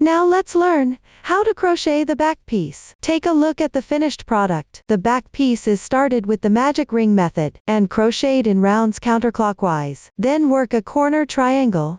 Now let's learn how to crochet the back piece. Take a look at the finished product. The back piece is started with the magic ring method and crocheted in rounds counterclockwise. Then work a corner triangle.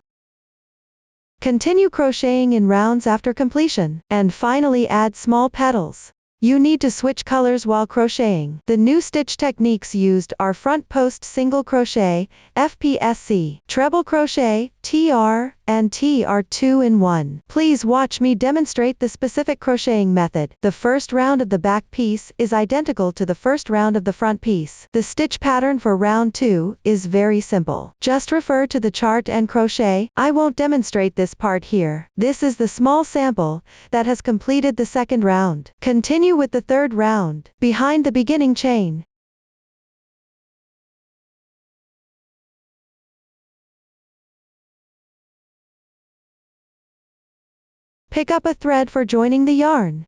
Continue crocheting in rounds after completion, and finally add small petals. You need to switch colors while crocheting. The new stitch techniques used are front post single crochet, FPSC, treble crochet, TR, and TR 2-in-1. Please watch me demonstrate the specific crocheting method. The first round of the back piece is identical to the first round of the front piece. The stitch pattern for round 2 is very simple. Just refer to the chart and crochet. I won't demonstrate this part here. This is the small sample that has completed the second round. Continue with the third round, behind the beginning chain. Pick up a thread for joining the yarn.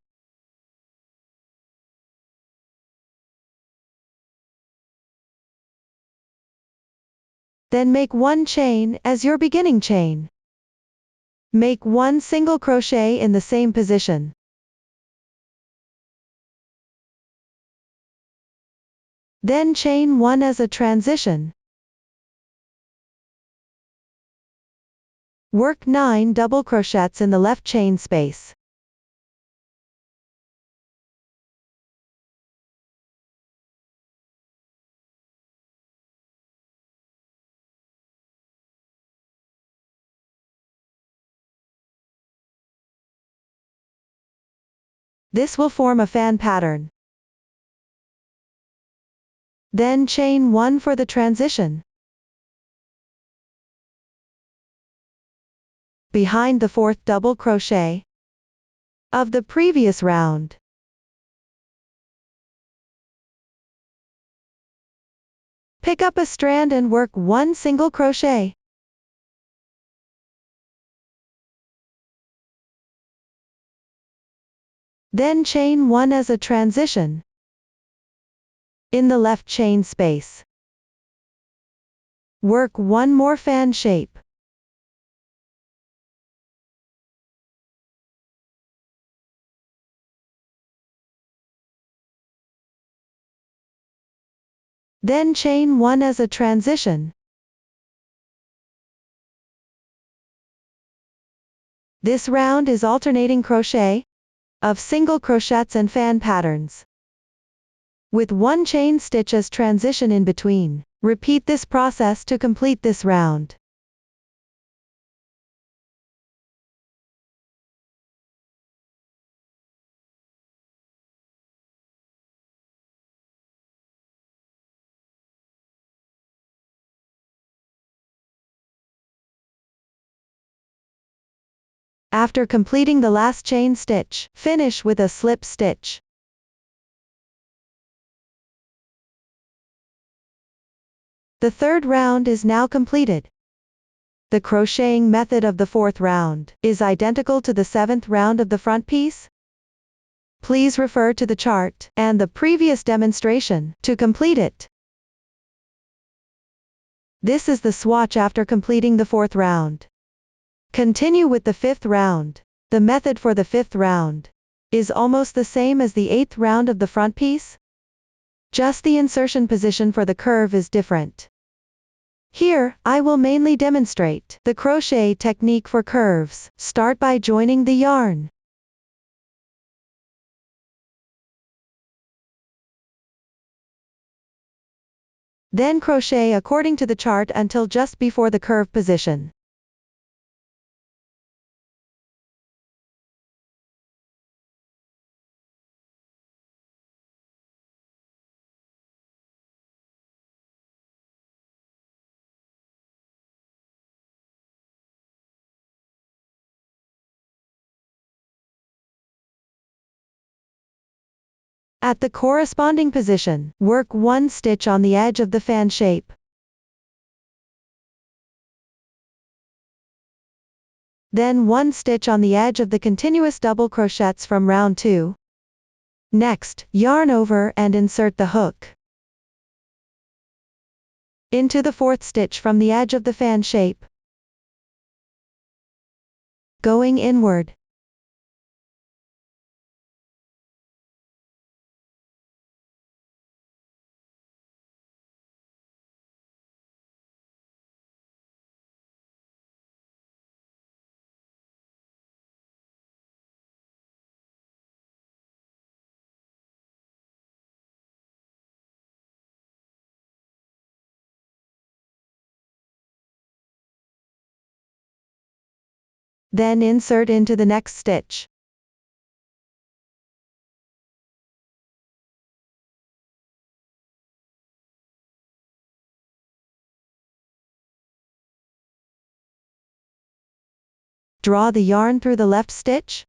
Then make one chain as your beginning chain. Make one single crochet in the same position. Then chain one as a transition. Work 9 double crochets in the left chain space. This will form a fan pattern. Then chain 1 for the transition. Behind the fourth double crochet of the previous round. Pick up a strand and work one single crochet. Then chain 1 as a transition in the left chain space. Work one more fan shape. Then chain 1 as a transition. This round is alternating crochet of single crochets and fan patterns, with one chain stitch as transition in between. Repeat this process to complete this round. After completing the last chain stitch, finish with a slip stitch. The third round is now completed. The crocheting method of the fourth round is identical to the seventh round of the front piece. Please refer to the chart and the previous demonstration to complete it. This is the swatch after completing the fourth round. Continue with the fifth round. The method for the fifth round is almost the same as the eighth round of the front piece. Just the insertion position for the curve is different. Here, I will mainly demonstrate the crochet technique for curves. Start by joining the yarn. Then crochet according to the chart until just before the curve position. At the corresponding position, work one stitch on the edge of the fan shape. Then one stitch on the edge of the continuous double crochets from round 2. Next, yarn over and insert the hook into the fourth stitch from the edge of the fan shape, going inward. then insert into the next stitch. Draw the yarn through the left stitch.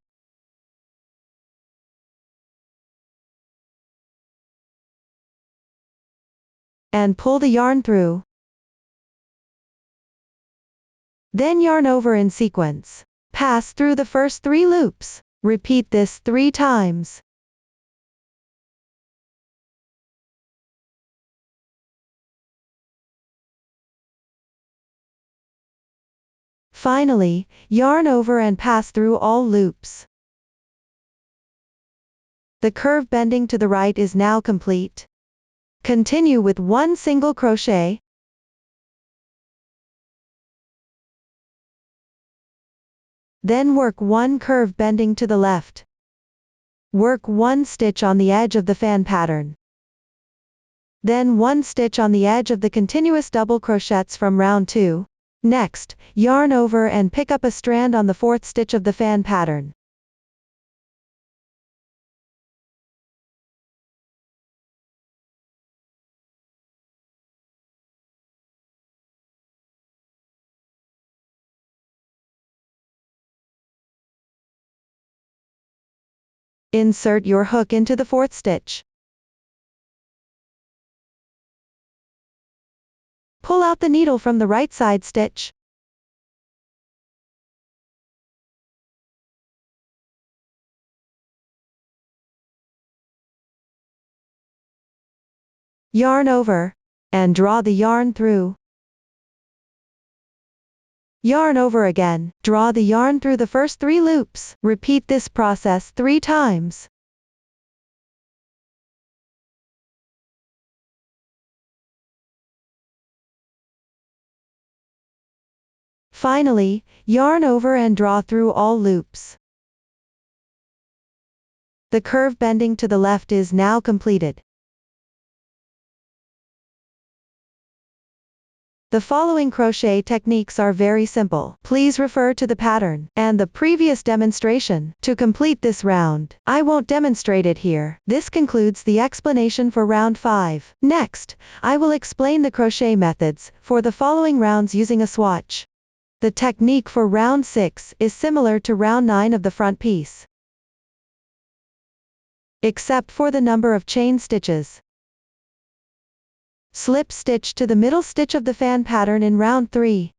And pull the yarn through. Then yarn over in sequence. Pass through the first 3 loops. Repeat this 3 times. Finally, yarn over and pass through all loops. The curve bending to the right is now complete. Continue with 1 single crochet. Then work 1 curve bending to the left. Work 1 stitch on the edge of the fan pattern. Then 1 stitch on the edge of the continuous double crochets from round 2. Next, yarn over and pick up a strand on the 4th stitch of the fan pattern. Insert your hook into the 4th stitch. Pull out the needle from the right side stitch. Yarn over, and draw the yarn through. Yarn over again, draw the yarn through the first 3 loops. Repeat this process 3 times. Finally, yarn over and draw through all loops. The curve bending to the left is now completed. The following crochet techniques are very simple. Please refer to the pattern and the previous demonstration to complete this round. I won't demonstrate it here. This concludes the explanation for round 5. Next, I will explain the crochet methods for the following rounds using a swatch. The technique for round 6 is similar to round 9 of the front piece, except for the number of chain stitches. Slip stitch to the middle stitch of the fan pattern in round 3.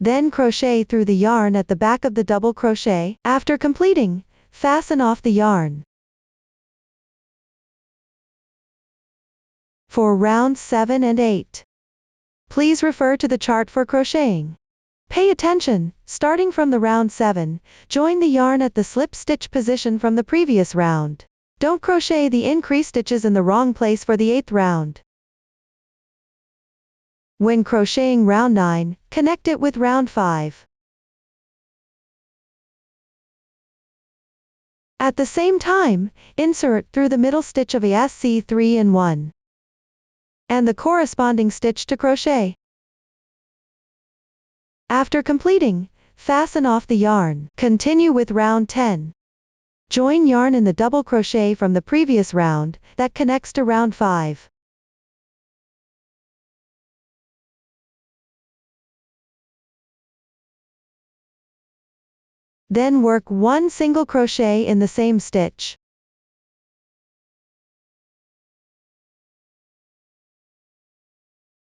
Then crochet through the yarn at the back of the double crochet. After completing, fasten off the yarn. For rounds 7 and 8, please refer to the chart for crocheting. Pay attention, starting from the round 7, join the yarn at the slip stitch position from the previous round. Don't crochet the increased stitches in the wrong place for the 8th round. When crocheting round 9, connect it with round 5. At the same time, insert through the middle stitch of a SC3 and 1, and the corresponding stitch to crochet. After completing, fasten off the yarn. Continue with round 10. Join yarn in the double crochet from the previous round that connects to round 5. Then work 1 single crochet in the same stitch.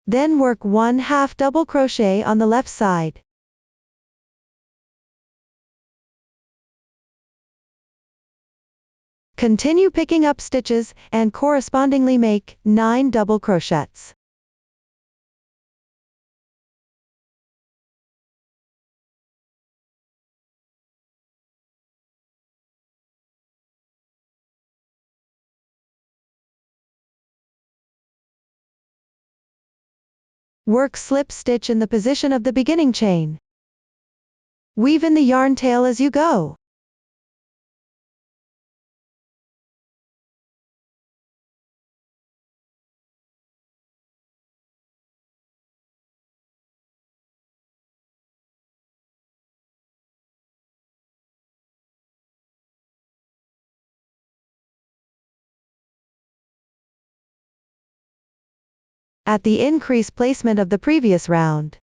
Then work 1 half double crochet on the left side. Continue picking up stitches and correspondingly make 9 double crochets. Work slip stitch in the position of the beginning chain. Weave in the yarn tail as you go. at the increase placement of the previous round.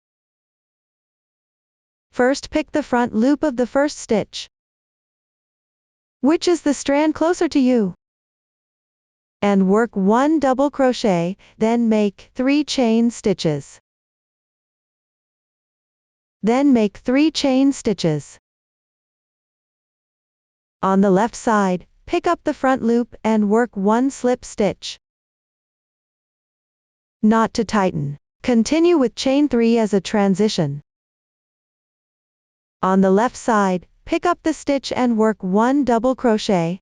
First pick the front loop of the first stitch, which is the strand closer to you, and work 1 double crochet, then make 3 chain stitches. Then make 3 chain stitches. On the left side, pick up the front loop and work 1 slip stitch. Not to tighten. Continue with chain 3 as a transition. On the left side, pick up the stitch and work 1 double crochet.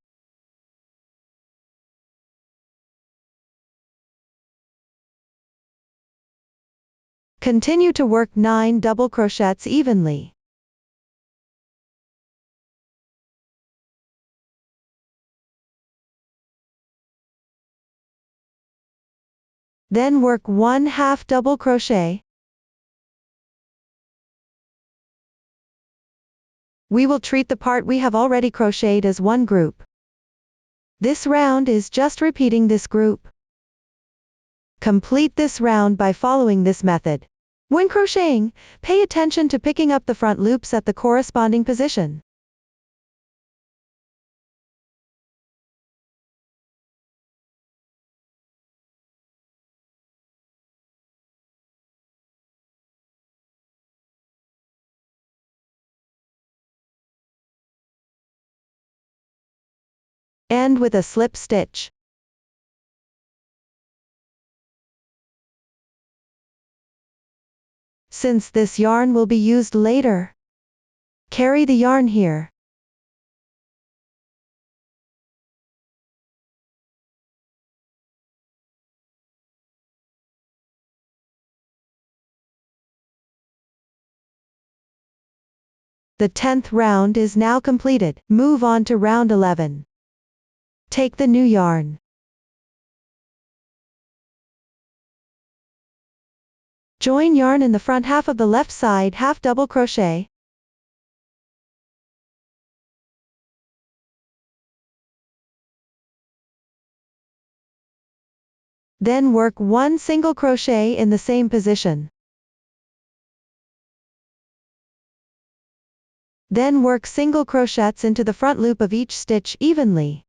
Continue to work 9 double crochets evenly. Then work 1/2 double crochet. We will treat the part we have already crocheted as one group. This round is just repeating this group. Complete this round by following this method. When crocheting, pay attention to picking up the front loops at the corresponding position. End with a slip stitch. Since this yarn will be used later, carry the yarn here. The 10th round is now completed. Move on to round 11. Take the new yarn. Join yarn in the front half of the left side half double crochet. Then work 1 single crochet in the same position. Then work single crochets into the front loop of each stitch evenly,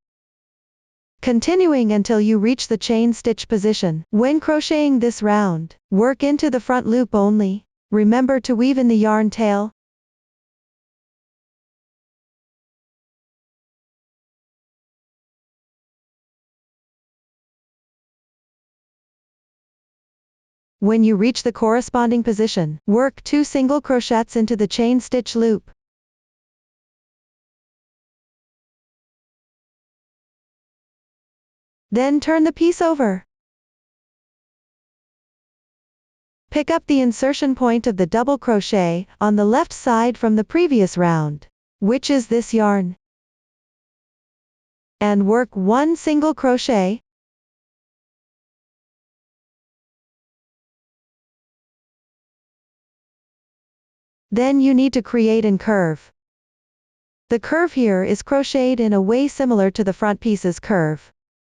continuing until you reach the chain stitch position. When crocheting this round, work into the front loop only. Remember to weave in the yarn tail. When you reach the corresponding position, work 2 single crochets into the chain stitch loop. Then turn the piece over. Pick up the insertion point of the double crochet on the left side from the previous round, which is this yarn, and work 1 single crochet. Then you need to create a curve. The curve here is crocheted in a way similar to the front piece's curve,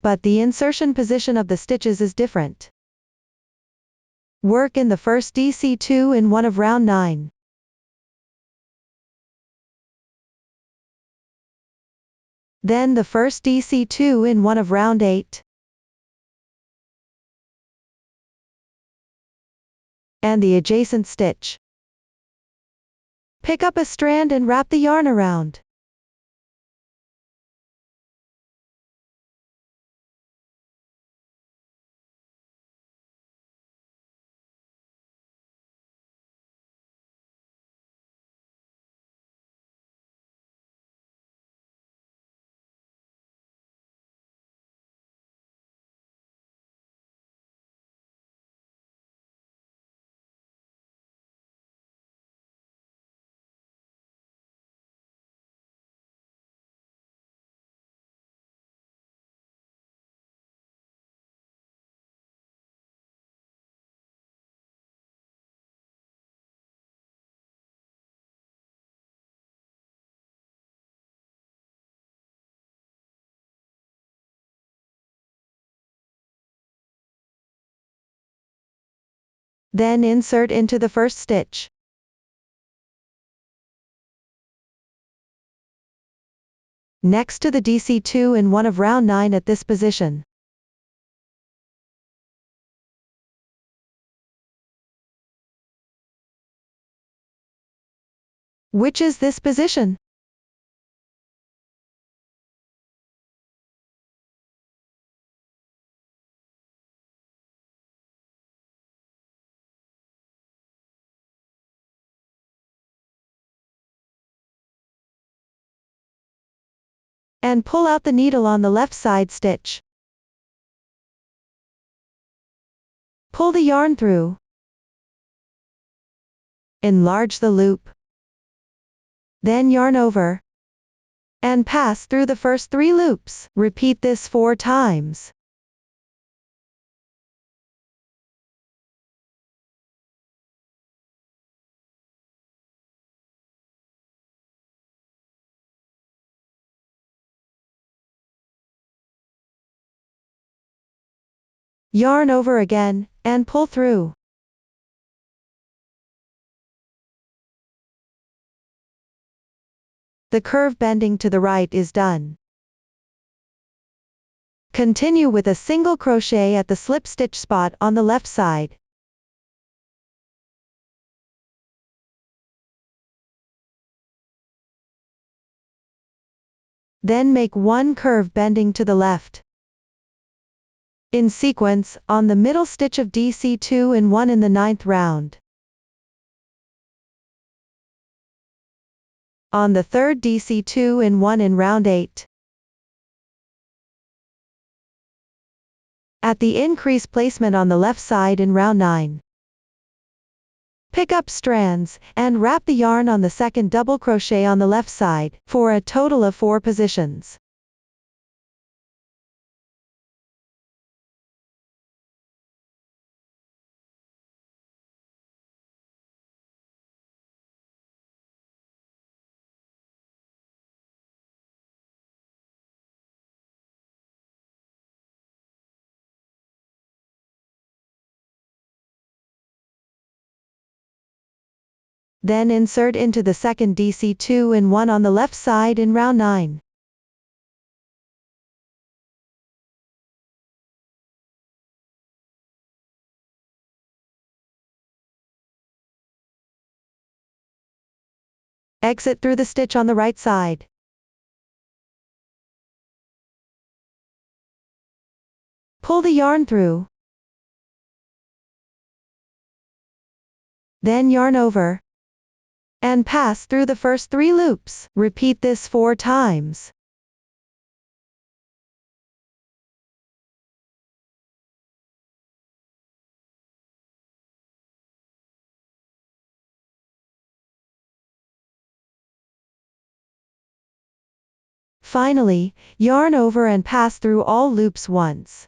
but the insertion position of the stitches is different. Work in the first DC2 in 1 of round 9. Then the first DC2 in 1 of round 8. And the adjacent stitch. Pick up a strand and wrap the yarn around. Then insert into the first stitch. Next to the DC2 in 1 of round 9 at this position. Which is this position? And pull out the needle on the left side stitch. Pull the yarn through. Enlarge the loop. Then yarn over. And pass through the first 3 loops. Repeat this 4 times. Yarn over again, and pull through. The curve bending to the right is done. Continue with a single crochet at the slip stitch spot on the left side. Then make 1 curve bending to the left. In sequence, on the middle stitch of DC2 and 1 in the 9th round. On the 3rd DC2 and 1 in round 8. At the increase placement on the left side in round 9. Pick up strands, and wrap the yarn on the second double crochet on the left side, for a total of 4 positions. Then insert into the second DC2 and 1 on the left side in round 9. Exit through the stitch on the right side. Pull the yarn through. Then yarn over. And pass through the first 3 loops. Repeat this 4 times. Finally, yarn over and pass through all loops once.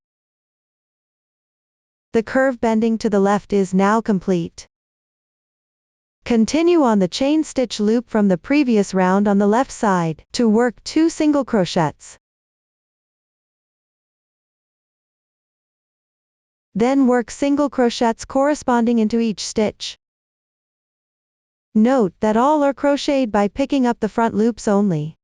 The curve bending to the left is now complete. Continue on the chain stitch loop from the previous round on the left side, to work 2 single crochets. Then work single crochets corresponding into each stitch. Note that all are crocheted by picking up the front loops only.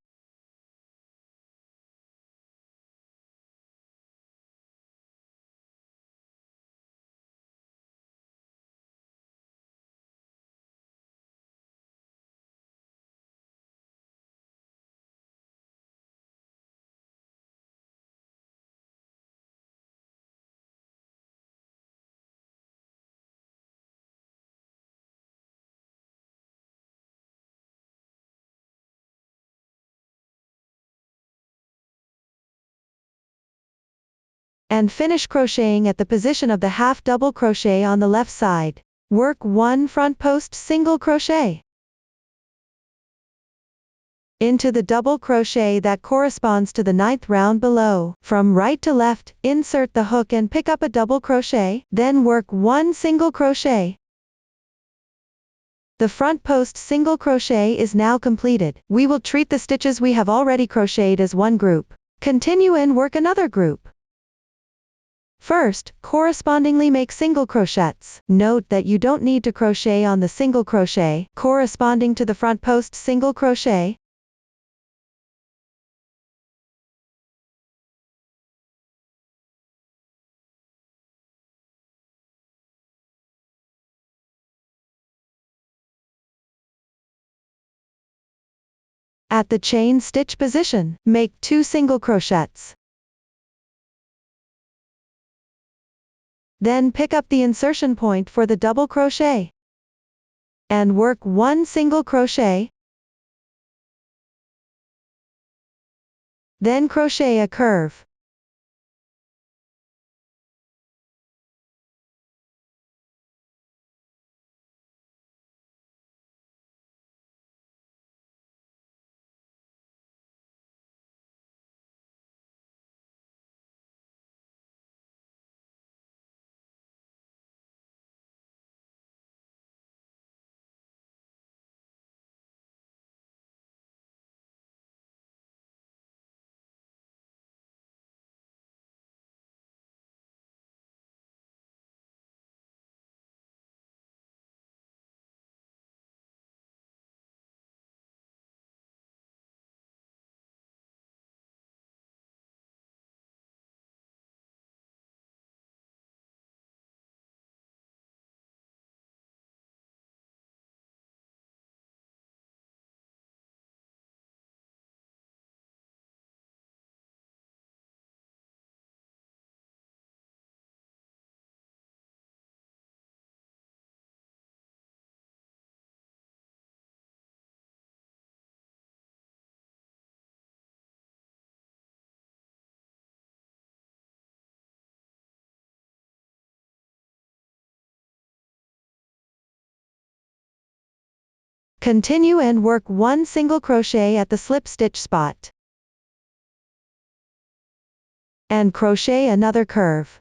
And finish crocheting at the position of the half double crochet on the left side. Work 1 front post single crochet into the double crochet that corresponds to the 9th round below. From right to left, insert the hook and pick up a double crochet, then work 1 single crochet. The front post single crochet is now completed. We will treat the stitches we have already crocheted as one group. Continue and work another group. First, correspondingly make single crochets. Note that you don't need to crochet on the single crochet corresponding to the front post single crochet. At the chain stitch position, make 2 single crochets. Then pick up the insertion point for the double crochet and work 1 single crochet. Then crochet a curve. Continue and work 1 single crochet at the slip stitch spot. And crochet another curve.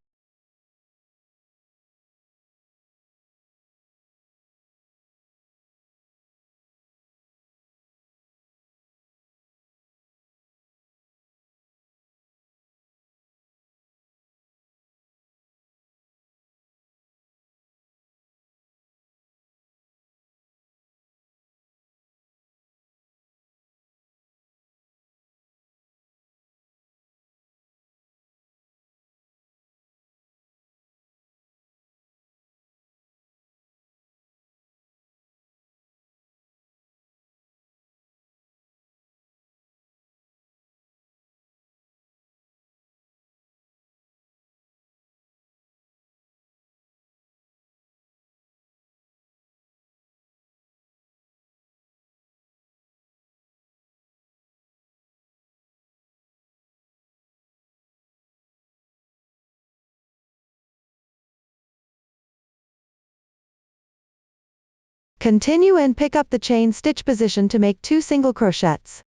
Continue and pick up the chain stitch position to make 2 single crochets.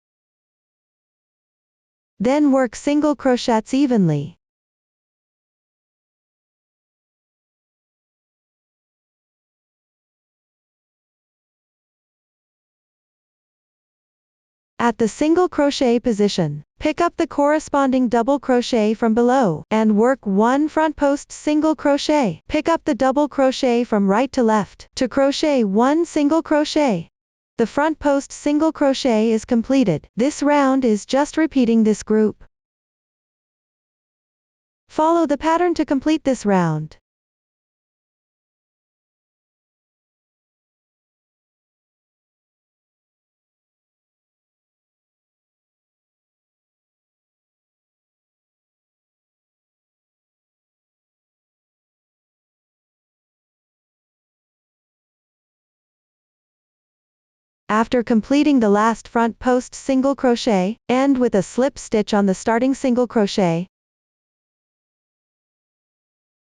Then work single crochets evenly. At the single crochet position, pick up the corresponding double crochet from below, and work 1 front post single crochet. Pick up the double crochet from right to left, to crochet 1 single crochet. The front post single crochet is completed. This round is just repeating this group. Follow the pattern to complete this round. After completing the last front post single crochet, end with a slip stitch on the starting single crochet.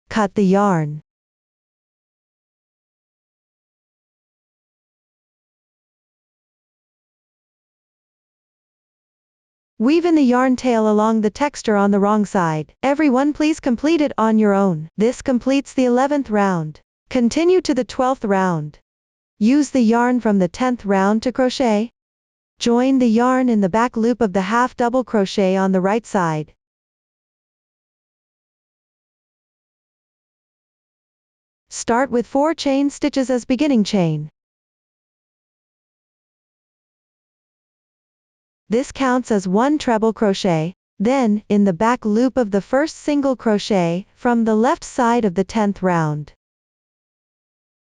Cut the yarn. Weave in the yarn tail along the texture on the wrong side. Everyone please complete it on your own. This completes the 11th round. Continue to the 12th round. Use the yarn from the 10th round to crochet. Join the yarn in the back loop of the half double crochet on the right side. Start with 4 chain stitches as beginning chain. This counts as 1 treble crochet. Then, in the back loop of the first single crochet, from the left side of the 10th round,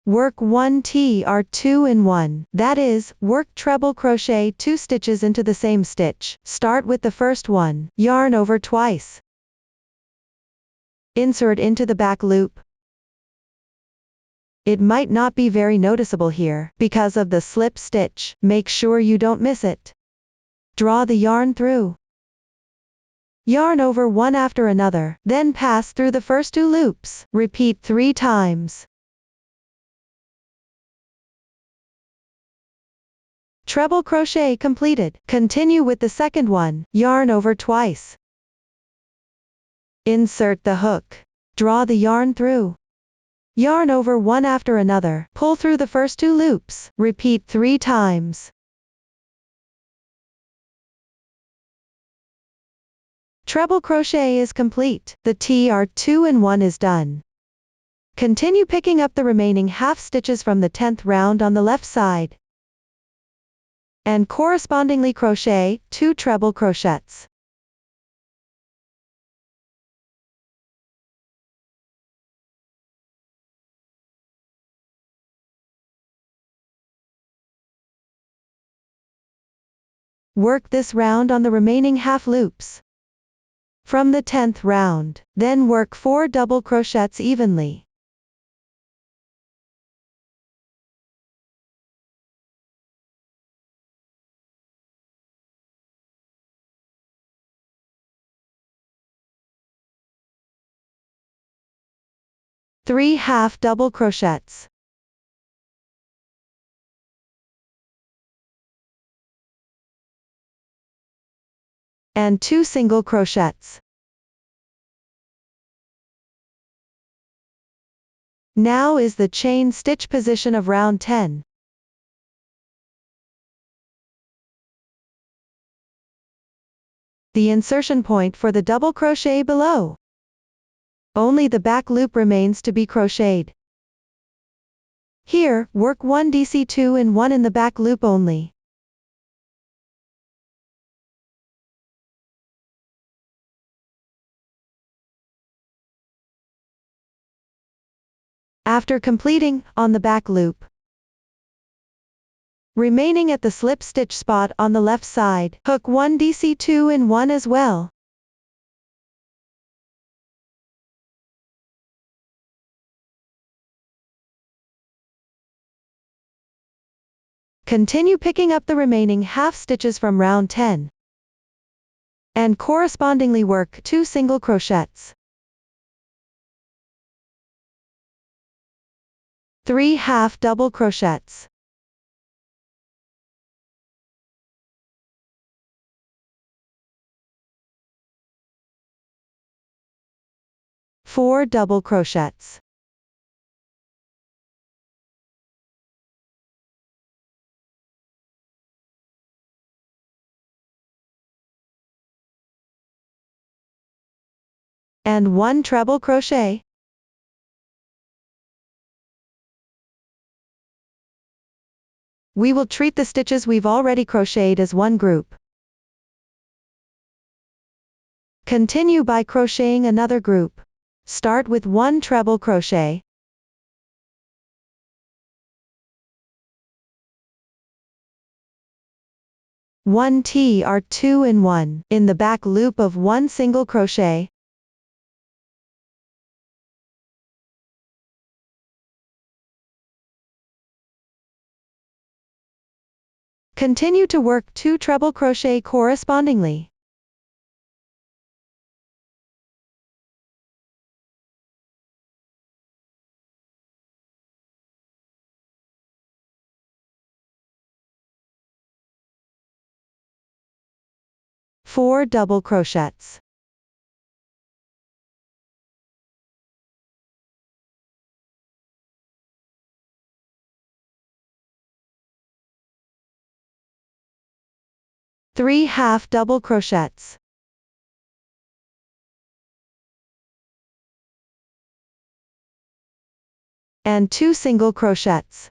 work 1 TR2 in 1, that is, work treble crochet 2 stitches into the same stitch. Start with the first one, yarn over twice. Insert into the back loop. It might not be very noticeable here, because of the slip stitch. Make sure you don't miss it. Draw the yarn through. Yarn over one after another, then pass through the first 2 loops. Repeat 3 times. Treble crochet completed. Continue with the second one, yarn over twice. Insert the hook. Draw the yarn through. Yarn over one after another, pull through the first 2 loops. Repeat 3 times. Treble crochet is complete. The TR2 in 1 is done. Continue picking up the remaining half stitches from the 10th round on the left side, and correspondingly crochet 2 treble crochets. Work this round on the remaining half loops from the 10th round, then work 4 double crochets evenly. Three half double crochets. And 2 single crochets. Now is the chain stitch position of round 10. The insertion point for the double crochet below. Only the back loop remains to be crocheted. Here, work 1 DC2 in 1 in the back loop only. After completing, on the back loop, remaining at the slip stitch spot on the left side, hook 1 DC2 in 1 as well. Continue picking up the remaining half stitches from round 10, and correspondingly work 2 single crochets. 3 half double crochets. 4 double crochets. And 1 treble crochet. We will treat the stitches we've already crocheted as one group. Continue by crocheting another group. Start with 1 treble crochet. One TR2 in 1 in the back loop of 1 single crochet. Continue to work 2 treble crochet correspondingly. Four double crochets. Three half double crochets. and 2 single crochets.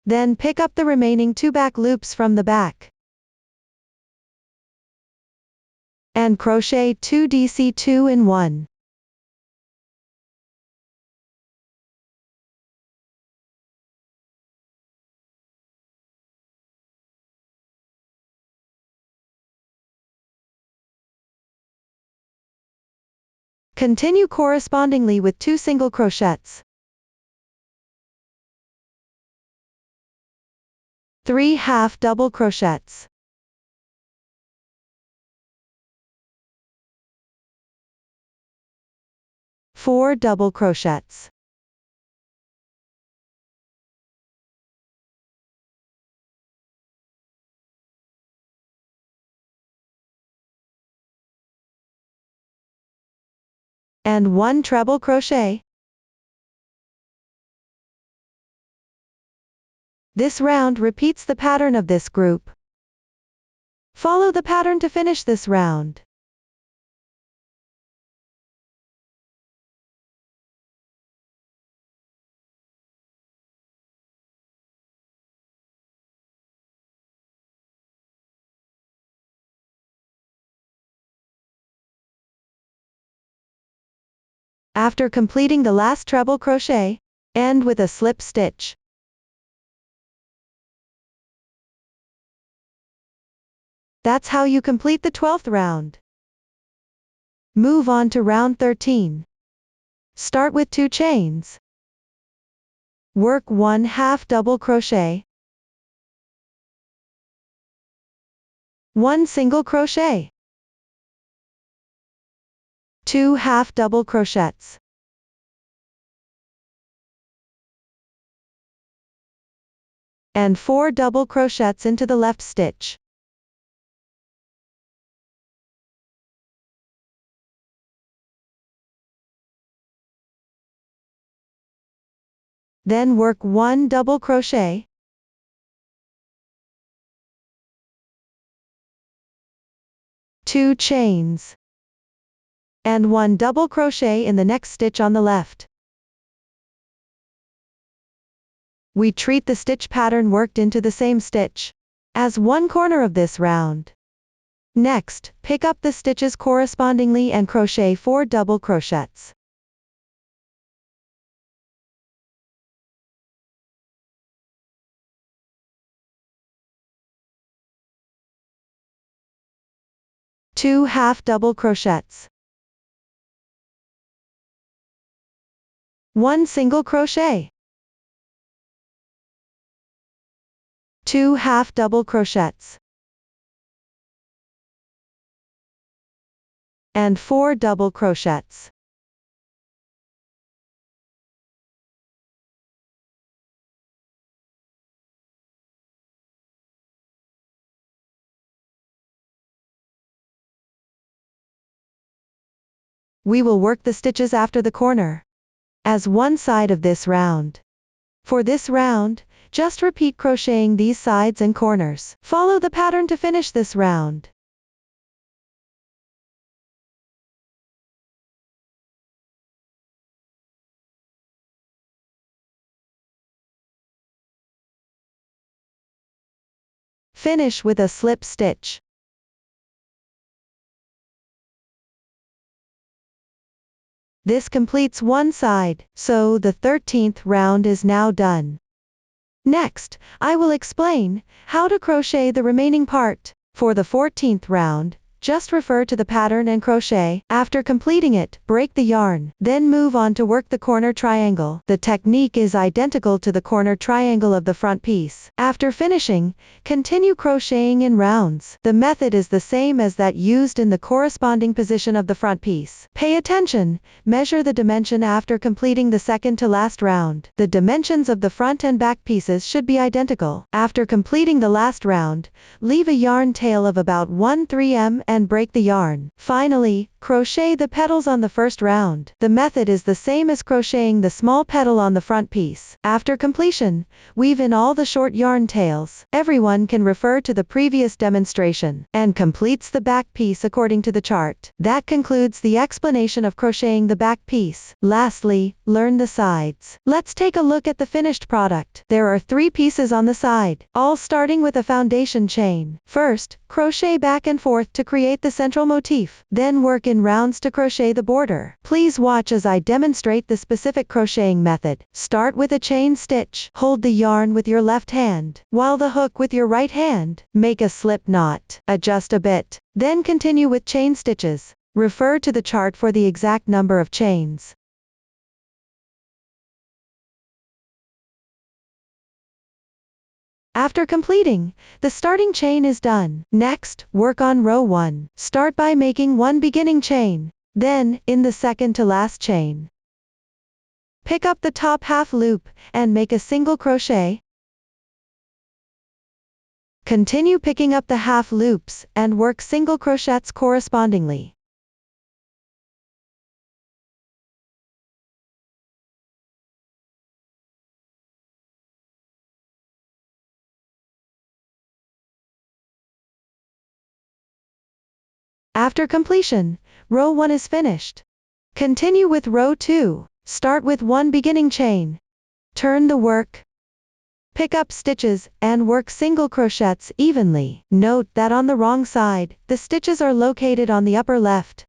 Then pick up the remaining 2 back loops from the back and crochet 2 DC2 in 1. Continue correspondingly with 2 single crochets. 3 half double crochets. 4 double crochets. 1 treble crochet. This round repeats the pattern of this group. Follow the pattern to finish this round. After completing the last treble crochet, end with a slip stitch. That's how you complete the 12th round. Move on to round 13. Start with 2 chains. Work 1 half double crochet, 1 single crochet, 2 half double crochets, and 4 double crochets into the left stitch. Then work 1 double crochet, 2 chains, and 1 double crochet in the next stitch on the left. We treat the stitch pattern worked into the same stitch as one corner of this round. Next, pick up the stitches correspondingly and crochet 4 double crochets. Two half double crochets, 1 single crochet, 2 half double crochets, and 4 double crochets. We will work the stitches after the corner as one side of this round. For this round, just repeat crocheting these sides and corners. Follow the pattern to finish this round. Finish with a slip stitch. This completes one side, so the 13th round is now done. Next, I will explain how to crochet the remaining part. For the 14th round, just refer to the pattern and crochet. After completing it, break the yarn, then move on to work the corner triangle. The technique is identical to the corner triangle of the front piece. After finishing, continue crocheting in rounds. The method is the same as that used in the corresponding position of the front piece. Pay attention, measure the dimension after completing the second to last round. The dimensions of the front and back pieces should be identical. After completing the last round, leave a yarn tail of about 1/3 and break the yarn. Finally, Crochet the petals on the first round. The method is the same as crocheting the small petal on the front piece. After completion, weave in all the short yarn tails. Everyone can refer to the previous demonstration, and completes the back piece according to the chart. That concludes the explanation of crocheting the back piece. Lastly, learn the sides. Let's take a look at the finished product. There are 3 pieces on the side, all starting with a foundation chain. First, crochet back and forth to create the central motif, then work in rounds to crochet the border. Please watch as I demonstrate the specific crocheting method. Start with a chain stitch. Hold the yarn with your left hand, while the hook with your right hand. Make a slip knot. Adjust a bit. Then continue with chain stitches. Refer to the chart for the exact number of chains. After completing, the starting chain is done. Next, work on row 1. Start by making 1 beginning chain. Then, in the second to last chain, pick up the top half loop, and make a single crochet. Continue picking up the half loops, and work single crochets correspondingly. After completion, row 1 is finished. Continue with row 2. Start with 1 beginning chain. Turn the work. Pick up stitches, and work single crochets evenly. Note that on the wrong side, the stitches are located on the upper left.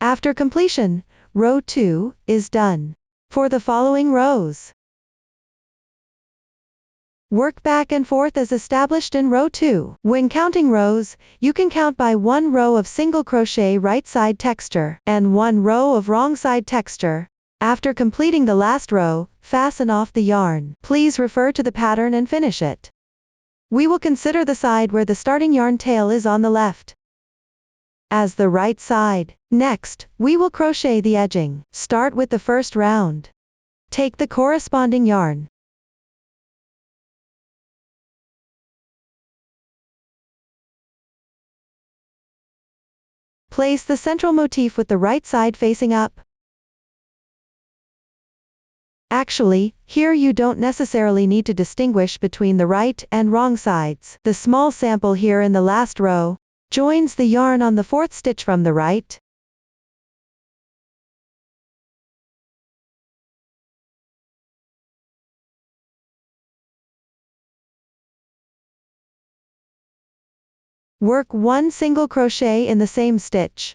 After completion, row 2 is done. For the following rows, work back and forth as established in row 2. When counting rows, you can count by 1 row of single crochet right side texture, and 1 row of wrong side texture. After completing the last row, fasten off the yarn. Please refer to the pattern and finish it. We will consider the side where the starting yarn tail is on the left as the right side. Next, we will crochet the edging. Start with the first round. Take the corresponding yarn. Place the central motif with the right side facing up. Actually, here you don't necessarily need to distinguish between the right and wrong sides. The small sample here in the last row joins the yarn on the 4th stitch from the right. Work 1 single crochet in the same stitch.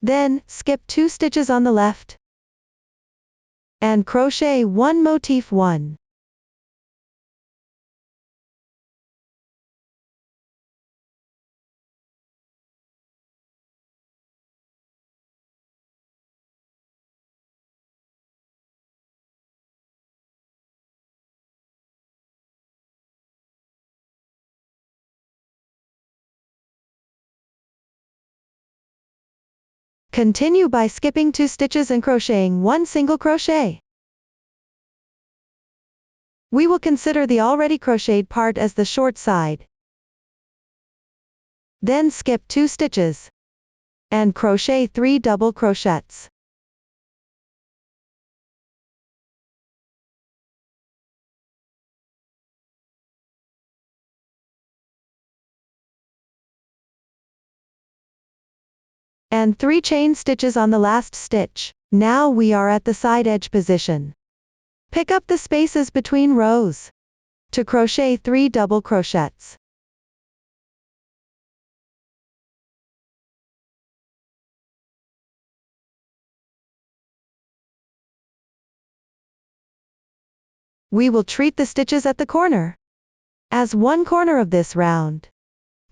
Then, skip 2 stitches on the left, and crochet 1 motif 1. Continue by skipping 2 stitches and crocheting 1 single crochet. We will consider the already crocheted part as the short side. Then skip 2 stitches and crochet 3 double crochets. And 3 chain stitches on the last stitch. Now we are at the side edge position. Pick up the spaces between rows to crochet 3 double crochets. We will treat the stitches at the corner as one corner of this round.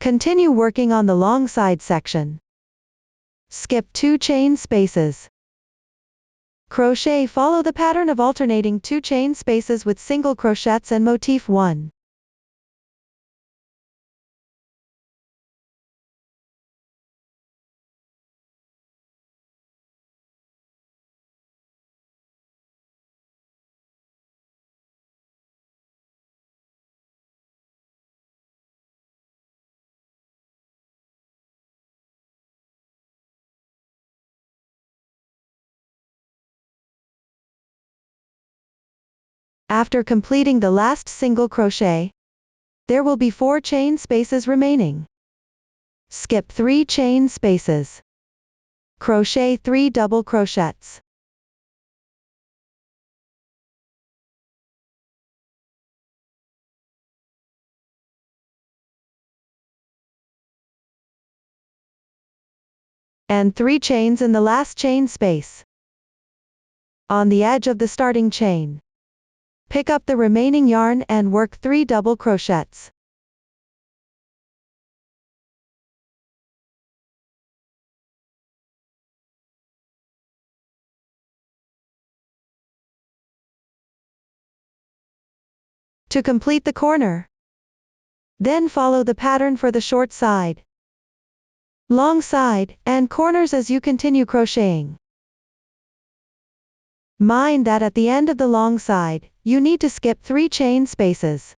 Continue working on the long side section. Skip 2 chain spaces. Crochet follow the pattern of alternating 2 chain spaces with single crochets and motif 1. After completing the last single crochet, there will be 4 chain spaces remaining. Skip 3 chain spaces. Crochet 3 double crochets. And 3 chains in the last chain space. On the edge of the starting chain, pick up the remaining yarn and work 3 double crochets. To complete the corner, then follow the pattern for the short side, long side, and corners as you continue crocheting. Mind that at the end of the long side, you need to skip 3 chain spaces.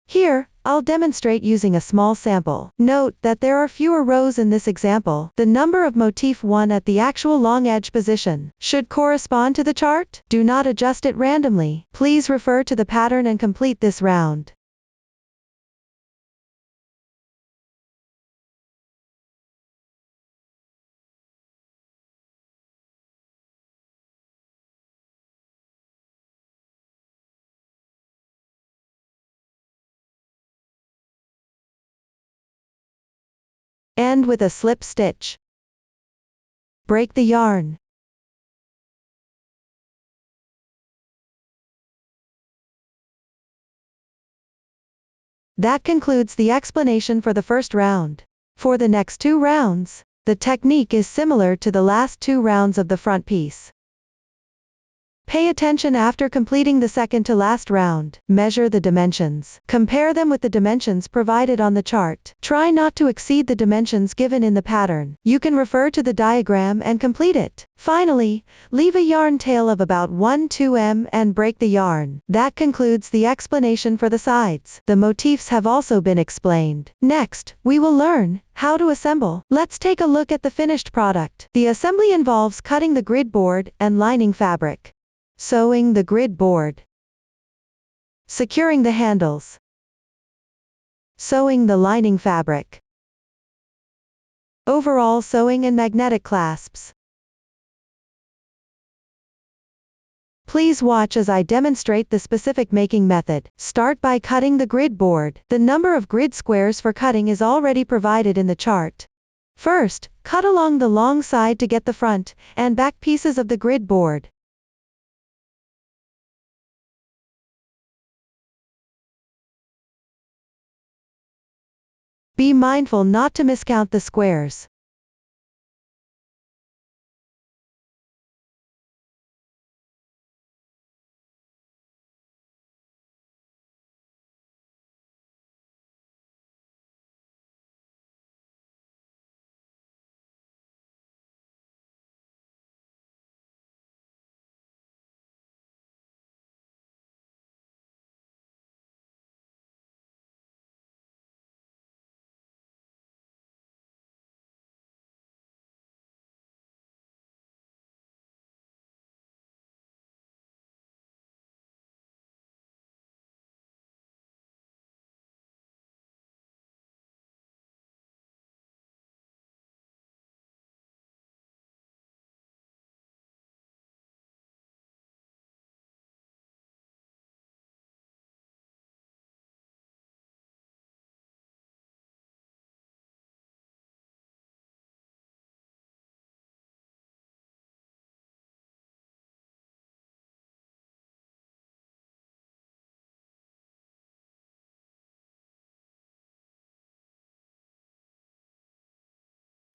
Here, I'll demonstrate using a small sample. Note that there are fewer rows in this example. The number of motif 1 at the actual long edge position should correspond to the chart. Do not adjust it randomly. Please refer to the pattern and complete this round. End with a slip stitch. Break the yarn. That concludes the explanation for the first round. For the next 2 rounds, the technique is similar to the last 2 rounds of the front piece. Pay attention after completing the second to last round. Measure the dimensions. Compare them with the dimensions provided on the chart. Try not to exceed the dimensions given in the pattern. You can refer to the diagram and complete it. Finally, leave a yarn tail of about 1-2 m and break the yarn. That concludes the explanation for the sides. The motifs have also been explained. Next, we will learn how to assemble. Let's take a look at the finished product. The assembly involves cutting the grid board and lining fabric, sewing the grid board, securing the handles, sewing the lining fabric, overall sewing and magnetic clasps. Please watch as I demonstrate the specific making method. Start by cutting the grid board. The number of grid squares for cutting is already provided in the chart. First, cut along the long side to get the front and back pieces of the grid board. Be mindful not to miscount the squares.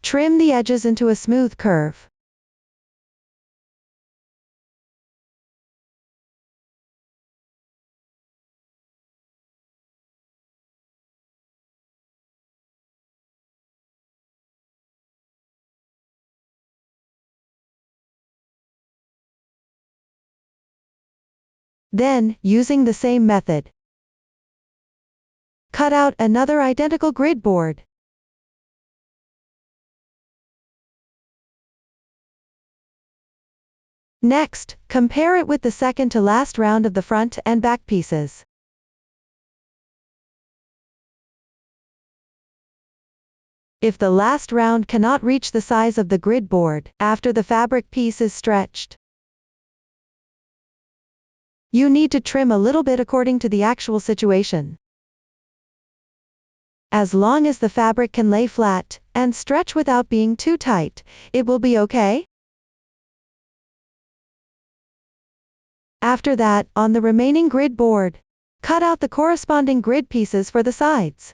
Trim the edges into a smooth curve. Then, using the same method, cut out another identical grid board. Next, compare it with the second to last round of the front and back pieces. If the last round cannot reach the size of the grid board, after the fabric piece is stretched, you need to trim a little bit according to the actual situation. As long as the fabric can lay flat, and stretch without being too tight, it will be okay. After that, on the remaining grid board, cut out the corresponding grid pieces for the sides.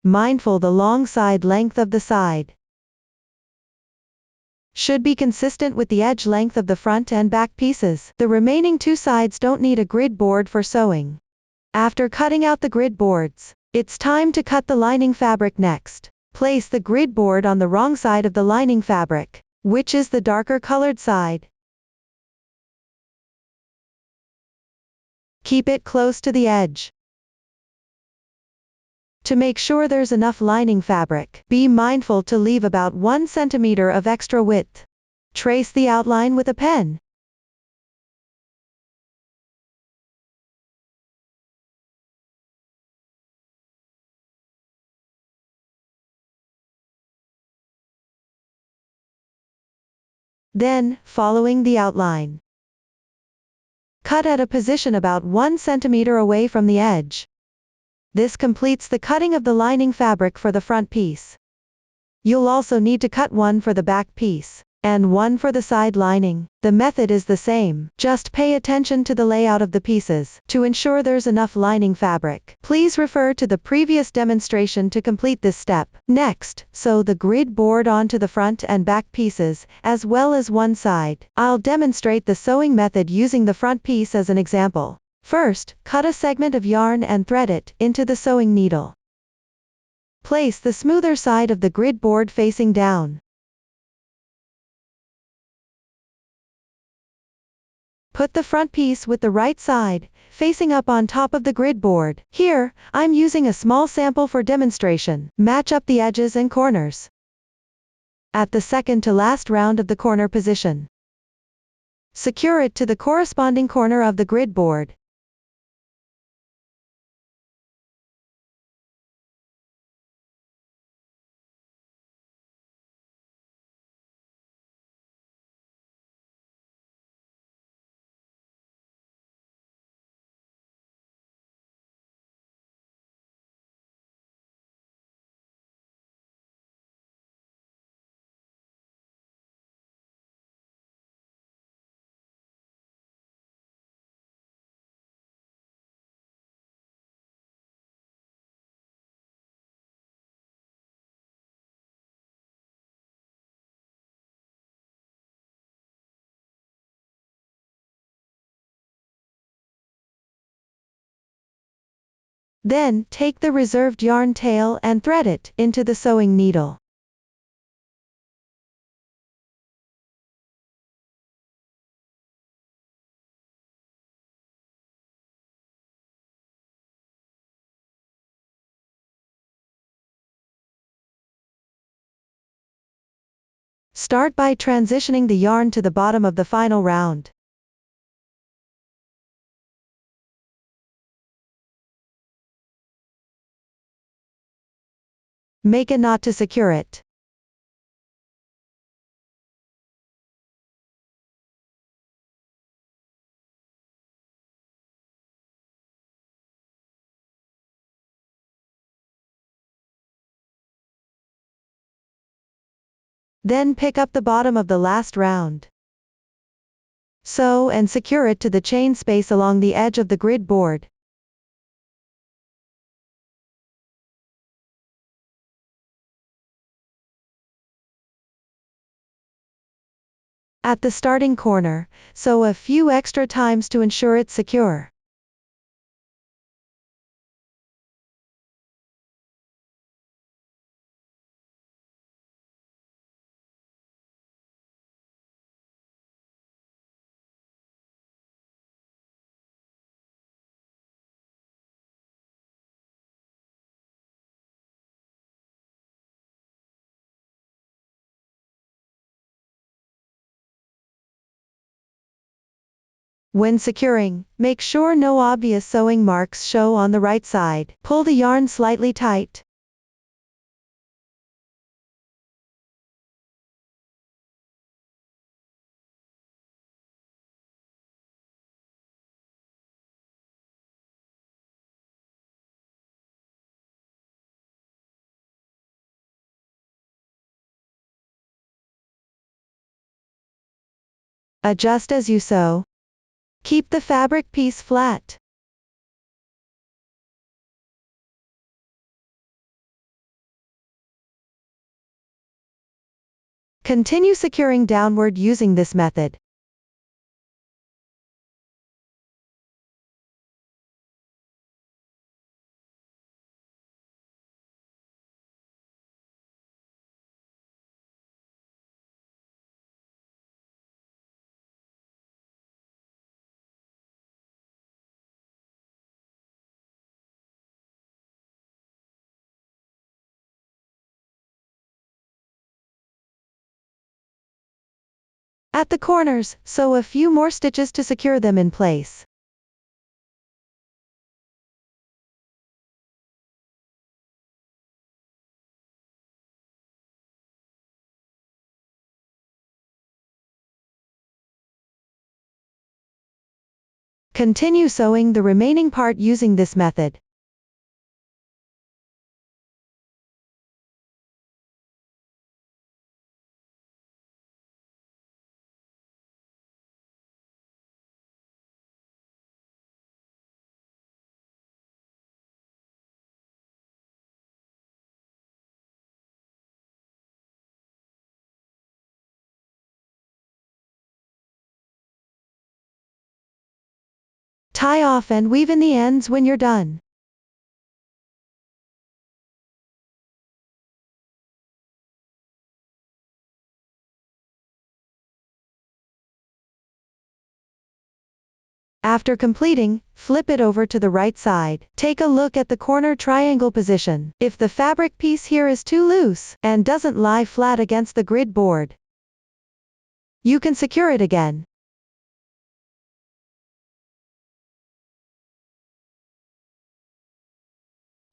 Mindful the long side length of the side should be consistent with the edge length of the front and back pieces. The remaining two sides don't need a grid board for sewing. After cutting out the grid boards, it's time to cut the lining fabric next. Place the grid board on the wrong side of the lining fabric, which is the darker colored side. Keep it close to the edge. To make sure there's enough lining fabric, be mindful to leave about 1 centimeter of extra width. Trace the outline with a pen. Then, following the outline, cut at a position about 1 centimeter away from the edge. This completes the cutting of the lining fabric for the front piece. You'll also need to cut one for the back piece, and one for the side lining. The method is the same, just pay attention to the layout of the pieces. To ensure there's enough lining fabric, please refer to the previous demonstration to complete this step. Next, sew the grid board onto the front and back pieces, as well as one side. I'll demonstrate the sewing method using the front piece as an example. First, cut a segment of yarn and thread it into the sewing needle. Place the smoother side of the grid board facing down. Put the front piece with the right side, facing up on top of the grid board. Here, I'm using a small sample for demonstration. Match up the edges and corners. At the second to last round of the corner position, secure it to the corresponding corner of the grid board. Then, take the reserved yarn tail and thread it into the sewing needle. Start by transitioning the yarn to the bottom of the final round. Make a knot to secure it. Then pick up the bottom of the last round. Sew and secure it to the chain space along the edge of the grid board. At the starting corner, sew a few extra times to ensure it's secure. When securing, make sure no obvious sewing marks show on the right side. Pull the yarn slightly tight. Adjust as you sew. Keep the fabric piece flat. Continue securing downward using this method. At the corners, sew a few more stitches to secure them in place. Continue sewing the remaining part using this method. Tie off and weave in the ends when you're done. After completing, flip it over to the right side. Take a look at the corner triangle position. If the fabric piece here is too loose and doesn't lie flat against the grid board, you can secure it again.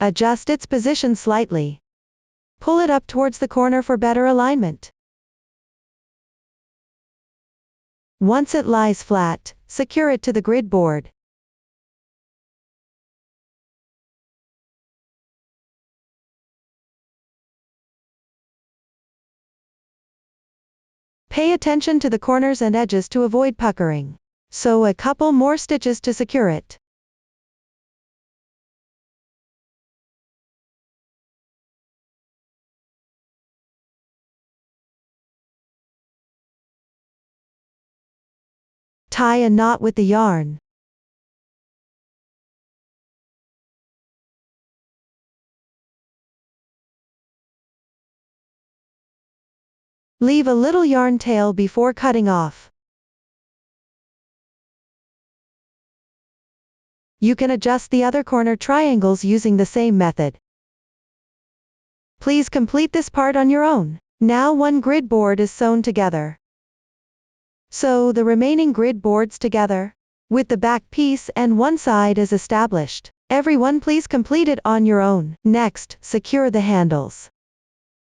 Adjust its position slightly. Pull it up towards the corner for better alignment. Once it lies flat, secure it to the grid board. Pay attention to the corners and edges to avoid puckering. Sew a couple more stitches to secure it. Tie a knot with the yarn. Leave a little yarn tail before cutting off. You can adjust the other corner triangles using the same method. Please complete this part on your own. Now one grid board is sewn together. Sew the remaining grid boards together. With the back piece and one side is established, everyone please complete it on your own. Next, secure the handles.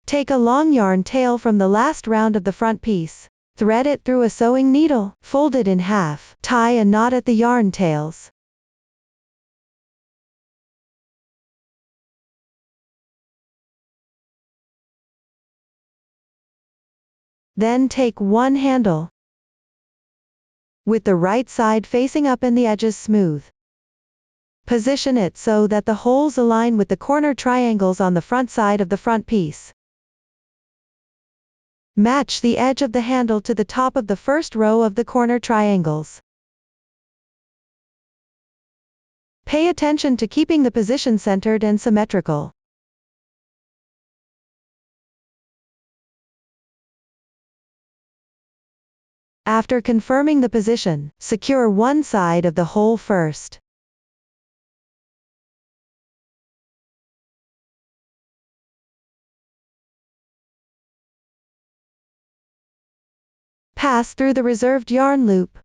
Take a long yarn tail from the last round of the front piece. Thread it through a sewing needle. Fold it in half. Tie a knot at the yarn tails. Then take one handle, with the right side facing up and the edges smooth. Position it so that the holes align with the corner triangles on the front side of the front piece. Match the edge of the handle to the top of the first row of the corner triangles. Pay attention to keeping the position centered and symmetrical. After confirming the position, secure one side of the hole first. Pass through the reserved yarn loop.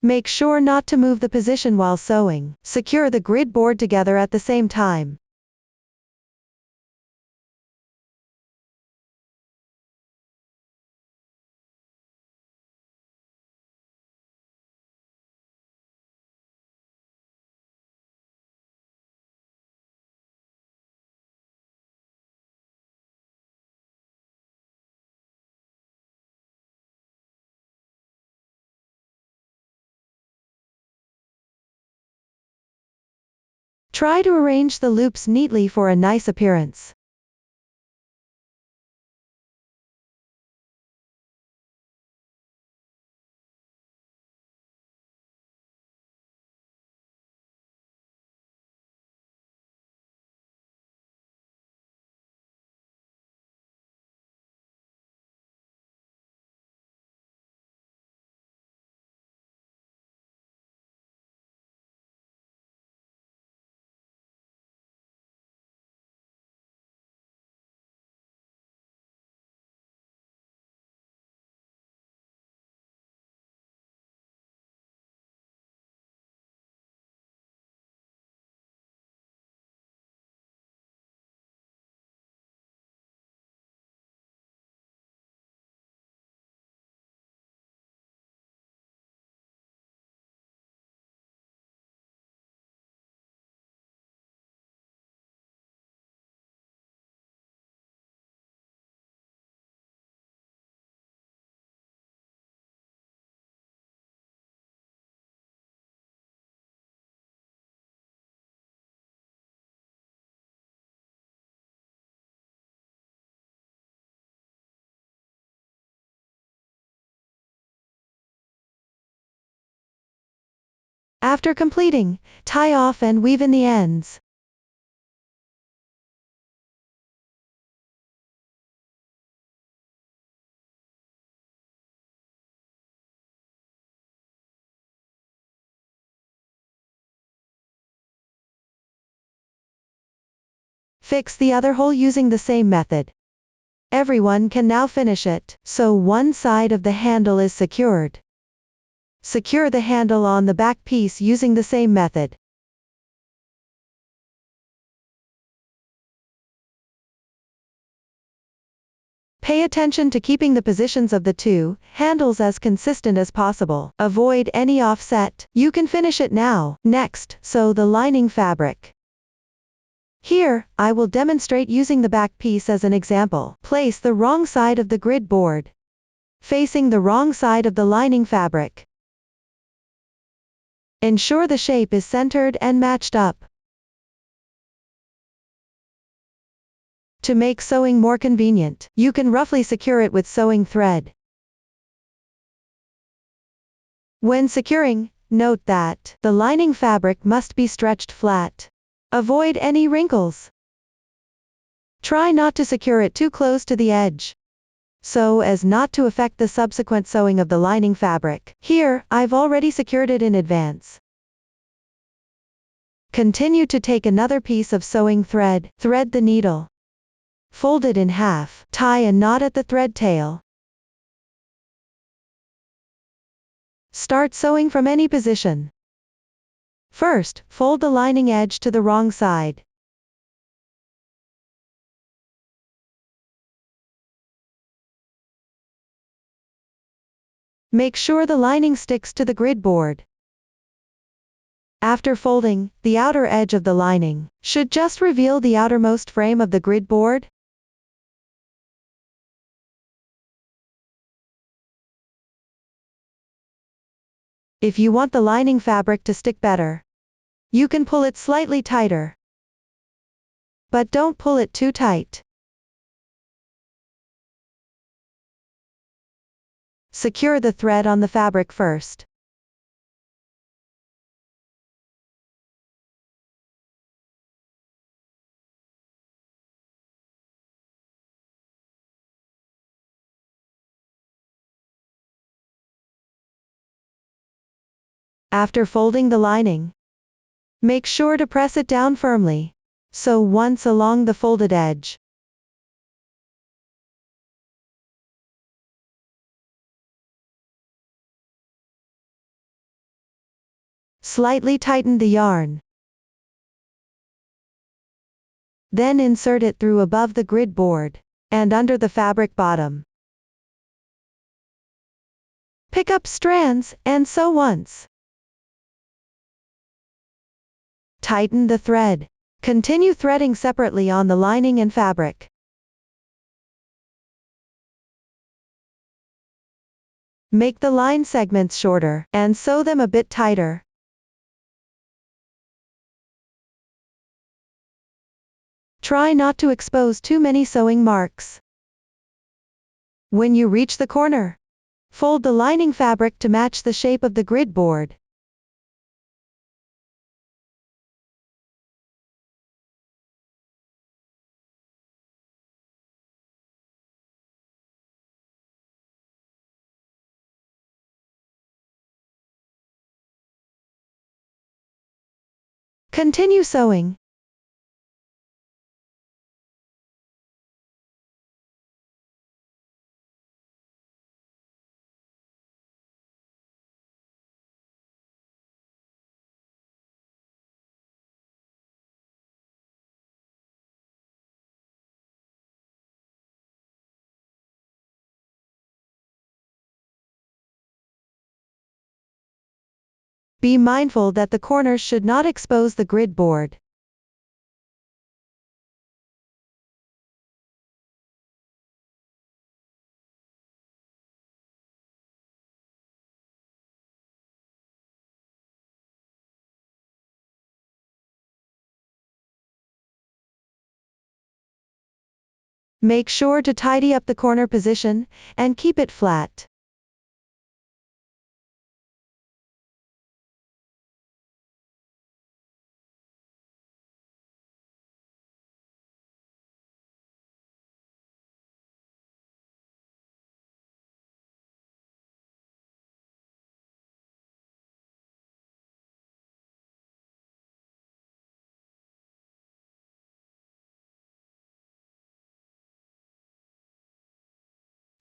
Make sure not to move the position while sewing. Secure the grid board together at the same time. Try to arrange the loops neatly for a nice appearance. After completing, tie off and weave in the ends. Fix the other hole using the same method. Everyone can now finish it, so one side of the handle is secured. Secure the handle on the back piece using the same method. Pay attention to keeping the positions of the two handles as consistent as possible. Avoid any offset. You can finish it now. Next, sew the lining fabric. Here, I will demonstrate using the back piece as an example. Place the wrong side of the grid board facing the wrong side of the lining fabric. Ensure the shape is centered and matched up. To make sewing more convenient, you can roughly secure it with sewing thread. When securing, note that the lining fabric must be stretched flat. Avoid any wrinkles. Try not to secure it too close to the edge, so as not to affect the subsequent sewing of the lining fabric. Here, I've already secured it in advance. Continue to take another piece of sewing thread, thread the needle. Fold it in half, tie a knot at the thread tail. Start sewing from any position. First, fold the lining edge to the wrong side. Make sure the lining sticks to the grid board. After folding, the outer edge of the lining should just reveal the outermost frame of the grid board. If you want the lining fabric to stick better, you can pull it slightly tighter. But don't pull it too tight. Secure the thread on the fabric first. After folding the lining, make sure to press it down firmly. Sew once along the folded edge. Slightly tighten the yarn. Then insert it through above the grid board and under the fabric bottom. Pick up strands and sew once. Tighten the thread. Continue threading separately on the lining and fabric. Make the line segments shorter and sew them a bit tighter. Try not to expose too many sewing marks. When you reach the corner, fold the lining fabric to match the shape of the grid board. Continue sewing. Be mindful that the corners should not expose the grid board. Make sure to tidy up the corner position and keep it flat.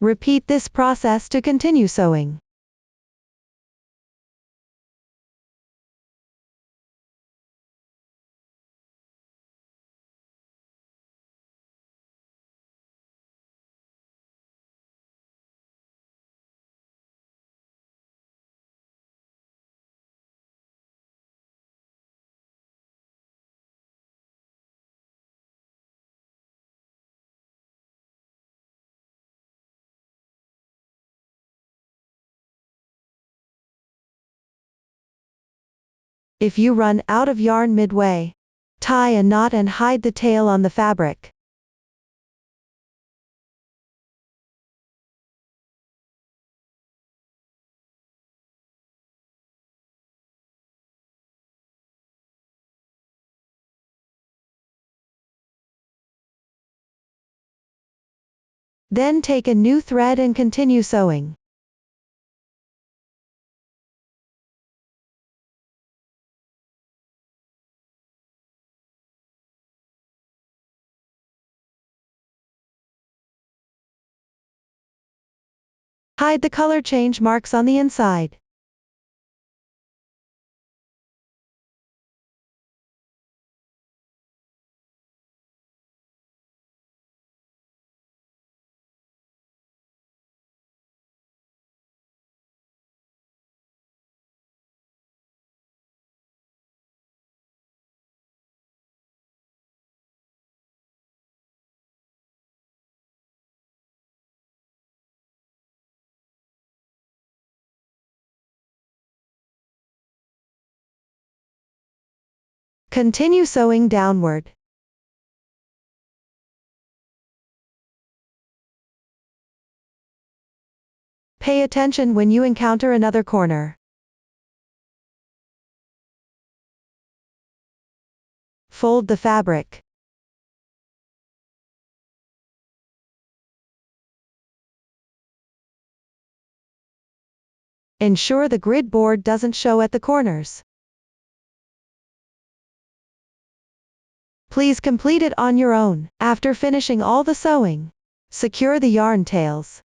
Repeat this process to continue sewing. If you run out of yarn midway, tie a knot and hide the tail on the fabric. Then take a new thread and continue sewing. Hide the color change marks on the inside. Continue sewing downward. Pay attention when you encounter another corner. Fold the fabric. Ensure the grid board doesn't show at the corners. Please complete it on your own. After finishing all the sewing, secure the yarn tails.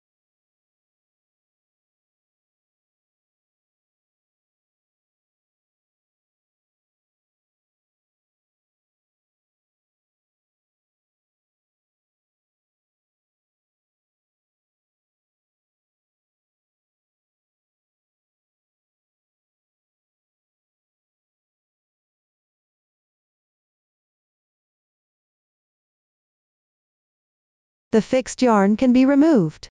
the fixed yarn can be removed.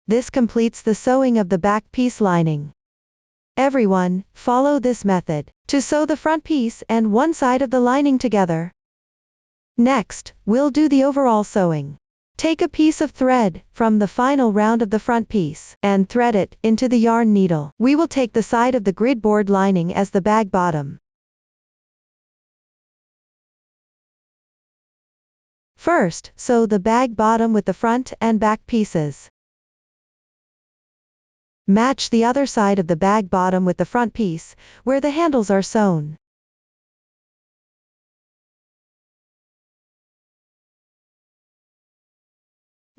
This completes the sewing of the back piece lining. Everyone, follow this method to sew the front piece and one side of the lining together. Next, we'll do the overall sewing. Take a piece of thread from the final round of the front piece and thread it into the yarn needle. We will take the side of the grid board lining as the bag bottom. First, sew the bag bottom with the front and back pieces. Match the other side of the bag bottom with the front piece, where the handles are sewn.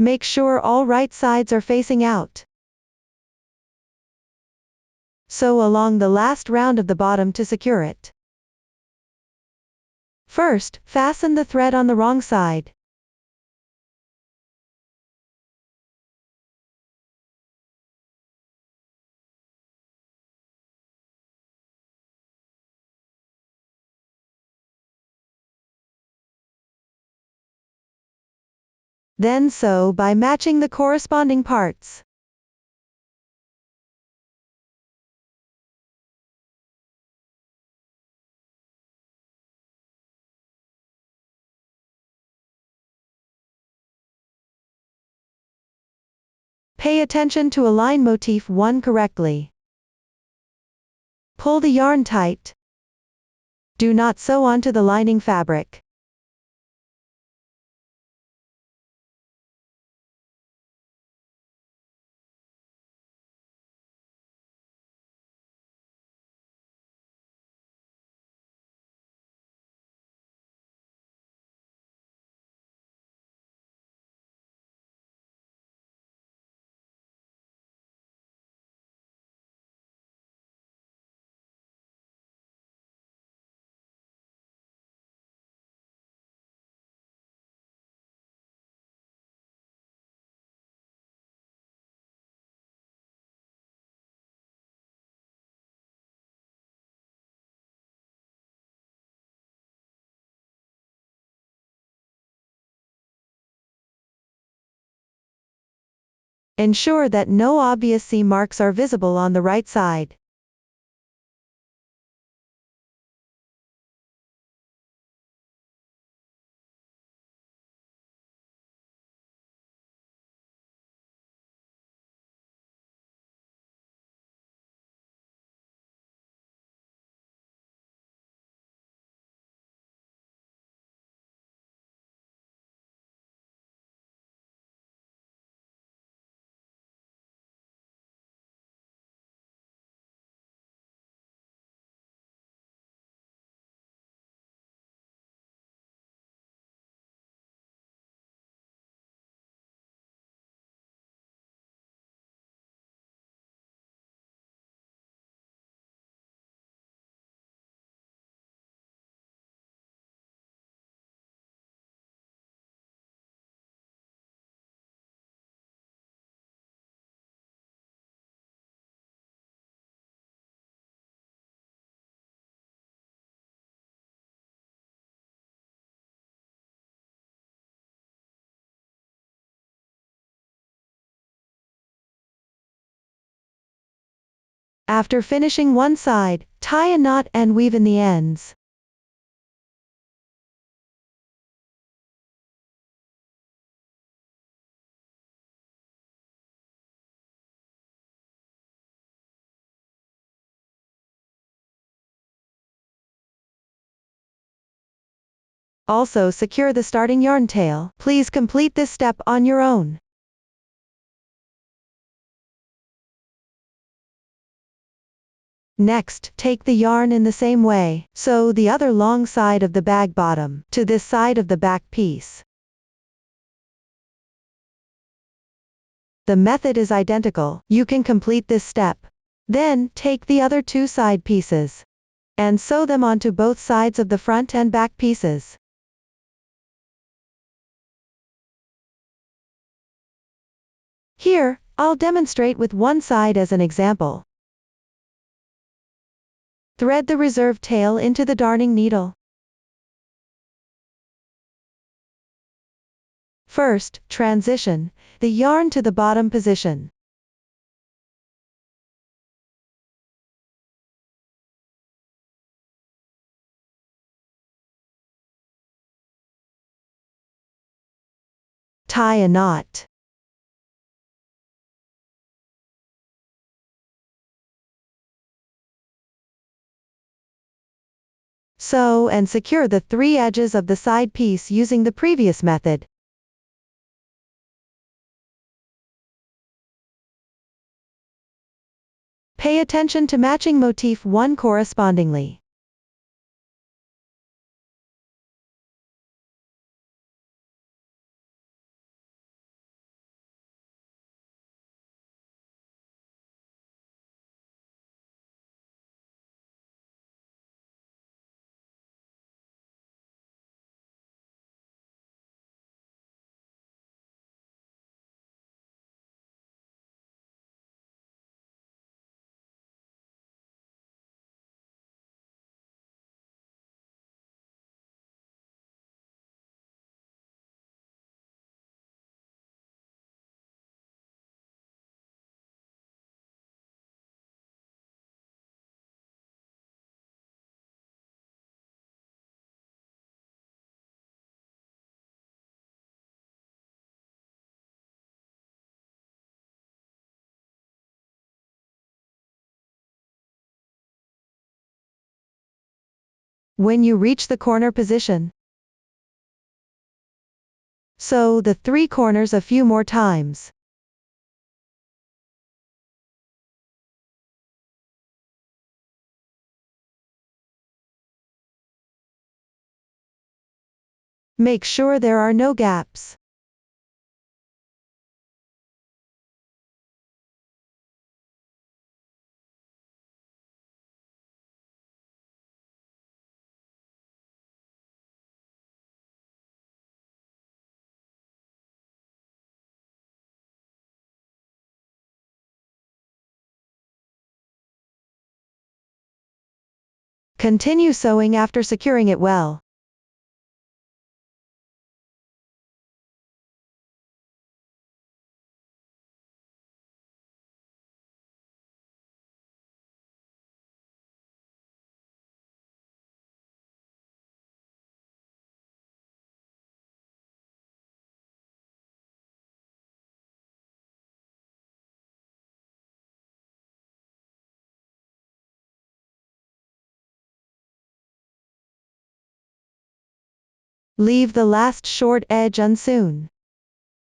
Make sure all right sides are facing out. Sew along the last round of the bottom to secure it. First, fasten the thread on the wrong side. Then sew by matching the corresponding parts. Pay attention to align motif 1 correctly. Pull the yarn tight. Do not sew onto the lining fabric. Ensure that no obvious seam marks are visible on the right side. After finishing one side, tie a knot and weave in the ends. Also secure the starting yarn tail. Please complete this step on your own. Next, take the yarn in the same way, sew the other long side of the bag bottom to this side of the back piece. The method is identical, you can complete this step. Then, take the other two side pieces and sew them onto both sides of the front and back pieces. Here, I'll demonstrate with one side as an example. Thread the reserved tail into the darning needle. First, transition the yarn to the bottom position. Tie a knot. Sew and secure the 3 edges of the side piece using the previous method. Pay attention to matching motif 1 correspondingly. When you reach the corner position, sew the 3 corners a few more times. Make sure there are no gaps. Continue sewing after securing it well. Leave the last short edge unsewn.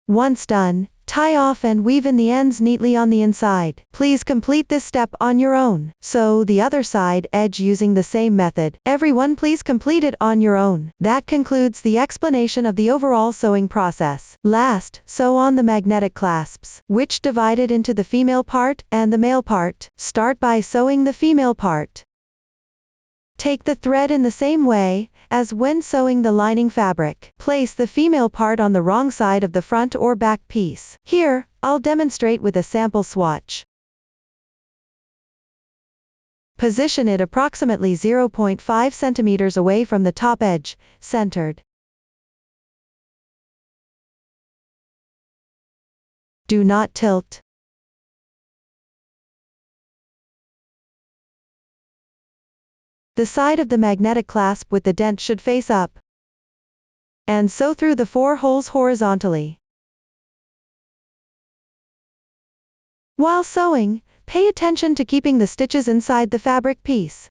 Once done, tie off and weave in the ends neatly on the inside. Please complete this step on your own. Sew the other side edge using the same method. Everyone please complete it on your own. That concludes the explanation of the overall sewing process. Last, sew on the magnetic clasps, which divided into the female part and the male part. Start by sewing the female part. Take the thread in the same way as when sewing the lining fabric. Place the female part on the wrong side of the front or back piece. Here, I'll demonstrate with a sample swatch. Position it approximately 0.5 centimeters away from the top edge, centered. Do not tilt. The side of the magnetic clasp with the dent should face up. And sew through the 4 holes horizontally. While sewing, pay attention to keeping the stitches inside the fabric piece.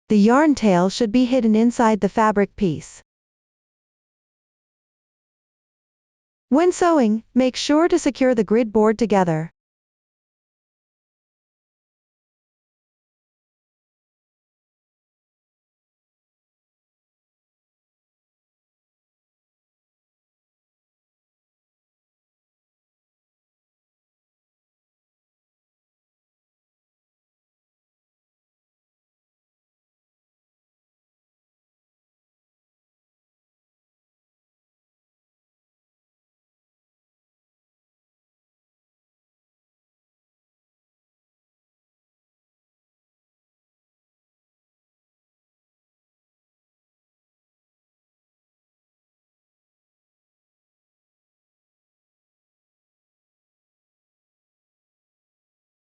The yarn tail should be hidden inside the fabric piece. When sewing, make sure to secure the grid board together.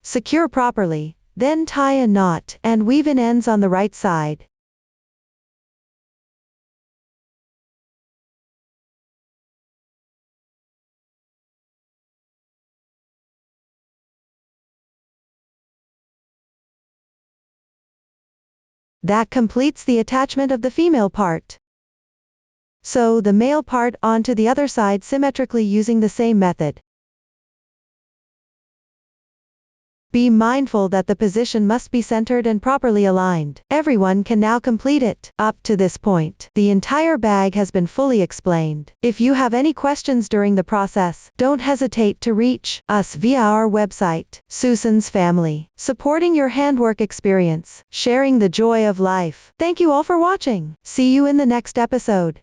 Secure properly, then tie a knot and weave in ends on the right side. That completes the attachment of the female part. Sew the male part onto the other side symmetrically using the same method. Be mindful that the position must be centered and properly aligned. Everyone can now complete it. Up to this point, the entire bag has been fully explained. If you have any questions during the process, don't hesitate to reach us via our website, Susan's Family, supporting your handwork experience, sharing the joy of life. Thank you all for watching. See you in the next episode.